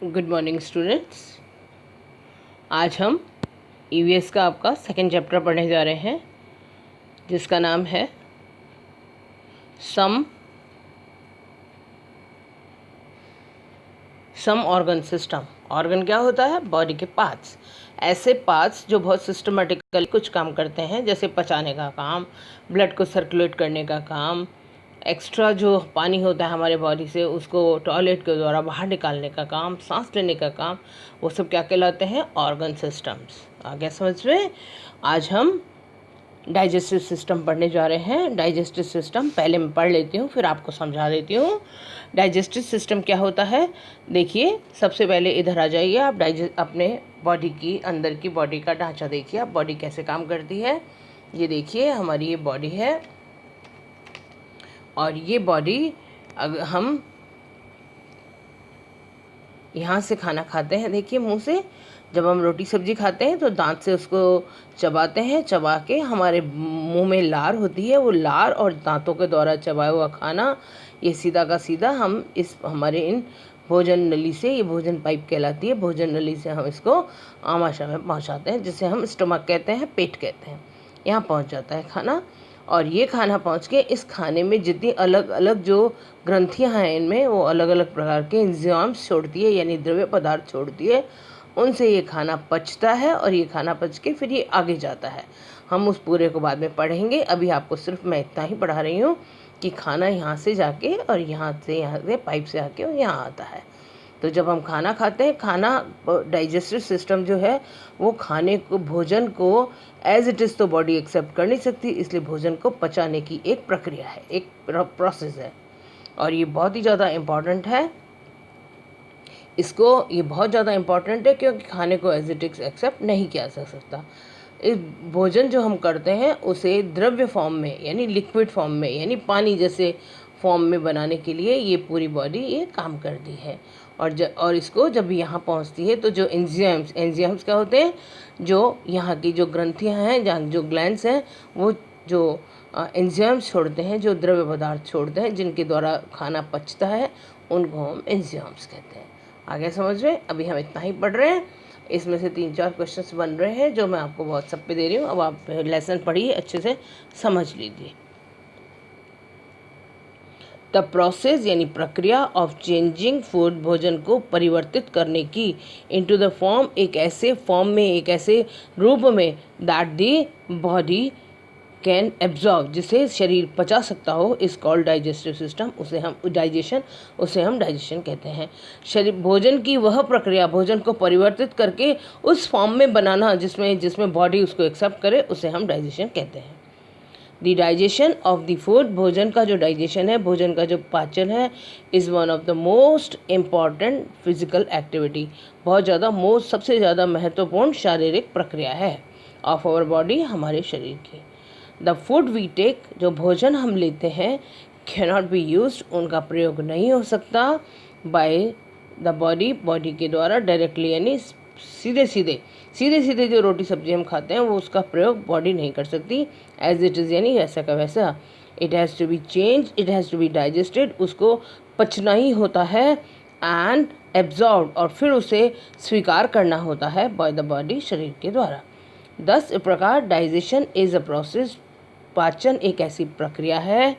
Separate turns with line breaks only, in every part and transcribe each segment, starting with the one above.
Good morning students. आज हम EVS का आपका सेकंड चैप्टर पढ़ने जा रहे हैं, जिसका नाम है सम ऑर्गन सिस्टम। ऑर्गन क्या होता है? बॉडी के पार्ट्स। ऐसे पार्ट्स जो बहुत सिस्टमेटिकली कुछ काम करते हैं, जैसे पचाने का काम, ब्लड को सर्कुलेट करने का काम, एक्स्ट्रा जो पानी होता है हमारे बॉडी से उसको टॉयलेट के द्वारा बाहर निकालने का काम, सांस लेने का काम, वो सब क्या कहलाते हैं? Organ systems. आगे समझ रहे? आज हम डाइजेस्टिव सिस्टम पढ़ने जा रहे हैं। डाइजेस्टिव सिस्टम पहले मैं पढ़ लेती हूँ, फिर आपको समझा देती हूँ। डाइजेस्टिव सिस्टम क्या होता है? देखिए, सबसे पहले इधर आ जाइए आप। अपने बॉडी की अंदर की बॉडी का ढांचा देखिए, आप बॉडी कैसे काम करती है। ये देखिए, हमारी ये बॉडी है, और ये बॉडी अगर हम यहाँ से खाना खाते हैं, देखिए मुंह से, जब हम रोटी सब्जी खाते हैं तो दांत से उसको चबाते हैं, चबा के हमारे मुंह में लार होती है, वो लार और दांतों के द्वारा चबाया हुआ खाना ये सीधा का सीधा हम इस हमारे इन भोजन नली से, ये भोजन पाइप कहलाती है, भोजन नली से हम इसको आमाशय में पहुँचाते हैं, जिसे हम स्टमक कहते हैं, पेट कहते हैं। यहाँ पहुँच जाता है खाना, और ये खाना पहुँच के इस खाने में जितनी अलग अलग जो ग्रंथियाँ हैं इनमें, वो अलग अलग प्रकार के एंजाइम्स छोड़ती है, यानी द्रव्य पदार्थ छोड़ती है। उनसे ये खाना पचता है, और ये खाना पच के फिर ये आगे जाता है। हम उस पूरे को बाद में पढ़ेंगे। अभी आपको सिर्फ मैं इतना ही पढ़ा रही हूँ कि खाना यहाँ से जाके और यहाँ से पाइप से आके और यहाँ आता है। तो जब हम खाना खाते हैं, खाना डाइजेस्टिव सिस्टम जो है वो खाने को, भोजन को एज इट इज़ तो बॉडी एक्सेप्ट कर नहीं सकती, इसलिए भोजन को पचाने की एक प्रक्रिया है, एक प्रोसेस है, और ये बहुत ही ज़्यादा इम्पॉर्टेंट है। ये बहुत ज़्यादा इम्पॉर्टेंट है, क्योंकि खाने को एज इट इज़ एक्सेप्ट नहीं किया जा सकता। इस भोजन जो हम करते हैं उसे द्रव्य फॉर्म में, यानी लिक्विड फॉर्म में, यानी पानी जैसे फॉर्म में बनाने के लिए ये पूरी बॉडी ये काम करती है। और इसको जब यहाँ पहुँचती है तो जो एंजाइम्स क्या होते हैं? जो यहाँ की जो ग्रंथियाँ हैं, जहाँ जो ग्लैंड्स हैं, वो जो एंजाइम्स छोड़ते हैं, जो द्रव्य पदार्थ छोड़ते हैं, जिनके द्वारा खाना पचता है, उनको हम एंजाइम्स कहते हैं। आगे समझ रहे? अभी हम इतना ही पढ़ रहे हैं। इसमें से 3-4 क्वेश्चंस बन रहे हैं जो मैं आपको व्हाट्सएप पे दे रही हूँ। अब आप लेसन पढ़िए, अच्छे से समझ लीजिए। द प्रोसेस यानी प्रक्रिया ऑफ चेंजिंग फूड, भोजन को परिवर्तित करने की, इनटू द फॉर्म, एक ऐसे फॉर्म में, एक ऐसे रूप में, that the body can absorb, जिसे शरीर पचा सकता हो, इस कॉल्ड डाइजेस्टिव सिस्टम, उसे हम डाइजेशन कहते हैं। शरीर भोजन की वह प्रक्रिया, भोजन को परिवर्तित करके उस फॉर्म में बनाना जिसमें बॉडी उसको एक्सेप्ट करे, उसे हम डाइजेशन कहते हैं। The digestion of the food, भोजन का जो डाइजेशन है, भोजन का जो पाचन है, is one of the most important physical activity, सबसे ज़्यादा महत्वपूर्ण शारीरिक प्रक्रिया है, ऑफ आवर बॉडी, हमारे शरीर की। द फूड वी टेक, जो भोजन हम लेते हैं, कैन नॉट बी यूज्ड, उनका प्रयोग नहीं हो सकता, बाय द बॉडी के द्वारा, डायरेक्टली, यानी सीधे सीधे जो रोटी सब्जी हम खाते हैं वो उसका प्रयोग बॉडी नहीं कर सकती, एज इट इज़, यानी वैसा का वैसा। It has to be change, it has to be digested, उसको पचना ही होता है, एंड एब्जॉर्ब, और फिर उसे स्वीकार करना होता है, बाय द बॉडी, शरीर के द्वारा। इस प्रकार डाइजेशन इज़ अ प्रोसेस, पाचन एक ऐसी प्रक्रिया है,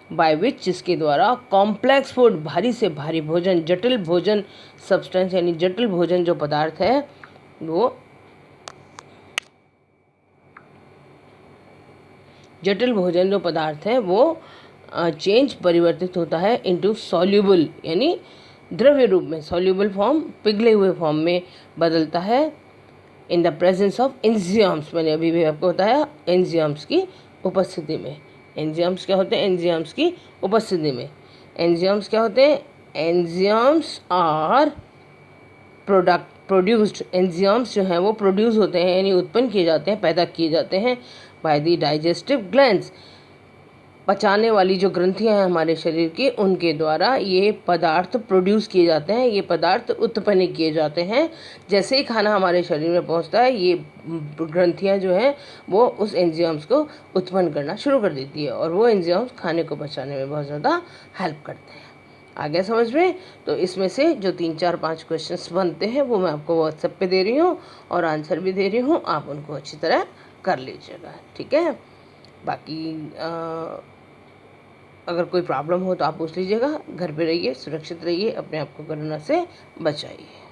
बाय विच, जिसके द्वारा कॉम्प्लेक्स फूड, भारी से भारी भोजन, जटिल भोजन सब्सटेंस, यानी जटिल भोजन जो पदार्थ है, वो परिवर्तित होता है इनटू सॉल्यूबल, यानी द्रव्य रूप में, सॉल्यूबल फॉर्म, पिघले हुए फॉर्म में बदलता है, in the presence of enzymes, मैंने अभी भी आपको बताया, एंजाइम्स की उपस्थिति में। एंजाइम्स क्या होते हैं? एंजाइम्स की उपस्थिति में। एंजाइम्स क्या होते हैं? एंजाइम्स आर प्रोड्यूस्ड, एंजाइम्स जो हैं वो प्रोड्यूस होते हैं, यानी उत्पन्न किए जाते हैं, पैदा किए जाते हैं, बाय द डाइजेस्टिव ग्लैंड्स, पचाने वाली जो ग्रंथियां हैं हमारे शरीर की, उनके द्वारा ये पदार्थ प्रोड्यूस किए जाते हैं, ये पदार्थ उत्पन्न किए जाते हैं। जैसे ही खाना हमारे शरीर में पहुंचता है, ये ग्रंथियां जो हैं वो उस एंजाइम्स को उत्पन्न करना शुरू कर देती है, और वो एंजाइम्स खाने को पचाने में बहुत ज़्यादा हेल्प करते हैं। आ गया समझ में? तो इसमें से जो 3 4 5 क्वेश्चंस बनते हैं वो मैं आपको व्हाट्सएप पे दे रही हूँ और आंसर भी दे रही हूँ, आप उनको अच्छी तरह कर लीजिएगा, ठीक है? बाकी अगर कोई प्रॉब्लम हो तो आप पूछ लीजिएगा। घर पे रहिए, सुरक्षित रहिए, अपने आप को कोरोना से बचाइए।